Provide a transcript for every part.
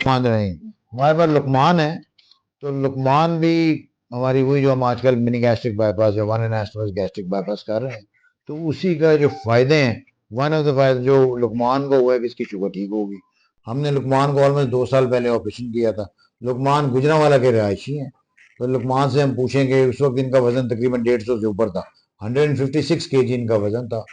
नहीं, हमारे पास लुकमान है। तो लुकमान भी हमारी वही जो हम आजकल मिनी गैस्ट्रिक बाईपास या वन एंड गैस्ट्रिक बाईपास कर रहे हैं, तो उसी का जो फायदे हैं, वन ऑफ द फायदे जो लुकमान को हुआ है कि इसकी शुगर ठीक होगी। हमने लुकमान को ऑलमोस्ट 2 साल पहले ऑपरेशन किया था। लुकमान गुजरांवाला के रहायशी हैं। तो लुकमान से हम पूछेंगे, उस वक्त इनका वजन तकरीबन 150 से ऊपर था, 156 kg इनका वजन था।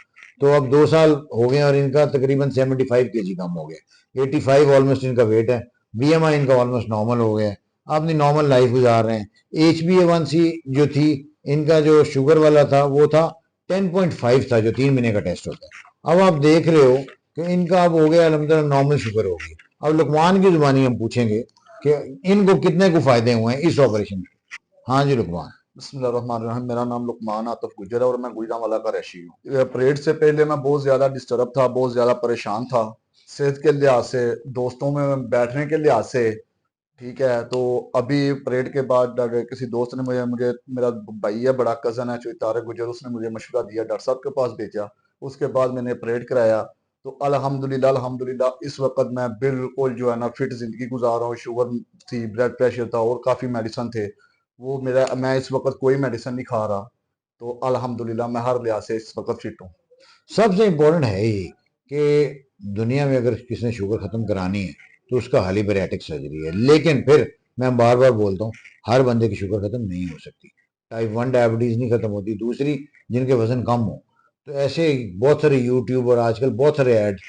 तो अब 2 साल हो गए और इनका तकरीबन 75 kg कम हो गया, 85 ऑलमोस्ट इनका वेट है। बीएमआई इनका ऑलमोस्ट नॉर्मल हो गया है, अपनी नॉर्मल लाइफ गुजार रहे हैं। HbA1c जो थी, इनका जो शुगर वाला था वो था 10.5 था, जो 3 महीने का टेस्ट होता है। अब आप देख रहे हो कि इनका अब हो गया अलहमदिल्ला नॉर्मल शुगर होगी। अब लुकमान की जुबानी हम पूछेंगे कि इनको कितने को फायदे हुए हैं इस ऑपरेशन के। हाँ जी लुकमान। बिस्मिल्लाहिर्रहमानिर्रहीम। मेरा नाम लुकमान आतिफ गुजर है और मैं गुजरांवाला का रहशी हूँ। परेड से पहले मैं बहुत ज़्यादा डिस्टर्ब था, बहुत ज़्यादा परेशान था, सेहत के लिहाज से, दोस्तों में बैठने के लिहाज से। ठीक है, तो अभी परेड के बाद किसी दोस्त ने मुझे मुझे मेरा भाई है, बड़ा कज़न है तारिक गुजर, उसने मुझे मशवरा दिया, डॉक्टर साहब के पास भेजा। उसके बाद मैंने परेड कराया। तो अल्हम्दुलिल्लाह अल्हम्दुलिल्लाह इस वक्त मैं बिल्कुल जो है ना फिट ज़िंदगी गुजार रहा हूँ। शुगर थी, ब्लड प्रेशर था और काफ़ी मेडिसिन थे, वो मेरा मैं इस वक्त कोई मेडिसिन नहीं खा रहा। तो अल्हम्दुलिल्लाह मैं हर लिहाज से इस वक्त फिट हूँ। सबसे इम्पोर्टेंट है ही कि दुनिया में अगर किसी ने शुगर खत्म करानी है तो उसका हाली बैरियाटिक सर्जरी है। लेकिन फिर मैं बार बार बोलता हूँ, हर बंदे की शुगर खत्म नहीं हो सकती। टाइप 1 डायबिटीज नहीं खत्म होती। दूसरी, जिनके वजन कम हो, तो ऐसे बहुत सारे यूट्यूब और आजकल बहुत सारे ऐड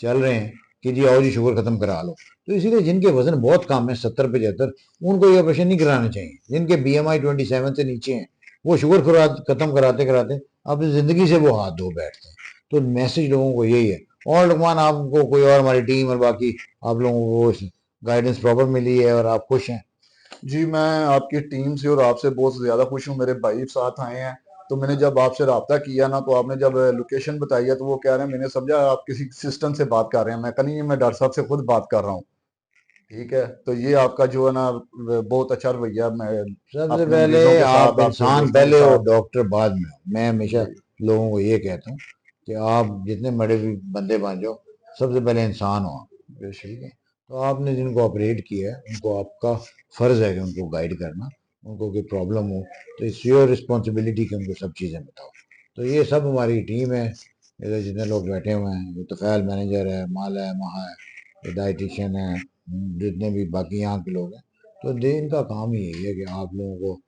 चल रहे हैं कि जी आओ जी शुगर खत्म करा लो। तो इसीलिए जिनके वजन बहुत कम है, 70-75, उनको ये ऑपरेशन नहीं कराने चाहिए। जिनके BMI 27 से नीचे हैं, वो शुगर खत्म कराते कराते अपनी जिंदगी से वो हाथ धो बैठते हैं। तो मैसेज लोगों को यही है। और लुकमान, आपको कोई और हमारी टीम और बाकी आप लोगों को गाइडेंस प्रॉपर मिली है और आप खुश हैं? जी, मैं आपकी टीम से और आपसे बहुत ज़्यादा खुश हूँ। मेरे भाई साथ आए हैं, तो मैंने जब आपसे रब्ता किया ना, तो आपने जब लोकेशन बताई है, तो वो कह रहे हैं, मैंने समझा आप किसी सिस्टम से बात कर रहे हैं। मैं कहा नहीं, मैं डॉक्टर साहब से खुद बात कर रहा हूँ। ठीक है, तो ये आपका जो है ना बहुत अच्छा रवैया। मैं सबसे अपने पहले मरीजों के आप साथ, आपके इंसान दोस्तों के पहले और साथ। डॉक्टर बाद में हो। मैं हमेशा जी लोगों को ये कहता हूँ कि आप जितने बड़े भी बंदे बन जाओ, सबसे पहले इंसान हो आप। बेशक। ठीक है। तो आपने जिनको ऑपरेट किया है उनको आपका फर्ज है कि उनको गाइड करना। उनको कोई प्रॉब्लम हो तो इट्स योर रिस्पॉन्सिबिलिटी कि उनको सब चीज़ें बताओ। तो ये सब हमारी टीम है, इधर जितने लोग बैठे हुए हैं, ये तफ़ैल मैनेजर है, माला है, महा है, ये डाइटिशियन है, जितने भी बाकी यहाँ के लोग हैं। तो दिन का काम ही यही है कि आप लोगों को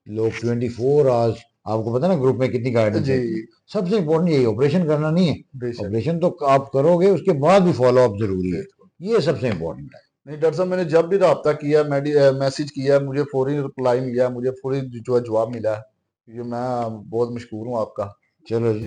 लोग 24 आवर्स, आपको पता है ना ग्रुप में कितनी गाइडेंस जी होती है। सबसे इम्पोर्टेंट यही, ऑपरेशन करना नहीं है। बेशक। ऑपरेशन तो आप करोगे, उसके बाद भी फॉलो अप जरूरी है। बिल्कुल। ये सबसे इम्पोर्टेंट है। नहीं डॉक्टर साहब, मैंने जब भी रब्ता किया, मैसेज किया, मुझे फौरी रिप्लाई मिला, मुझे फौरी जो है जवाब मिला है। ये मैं बहुत मशहूर हूँ आपका। चलो जी।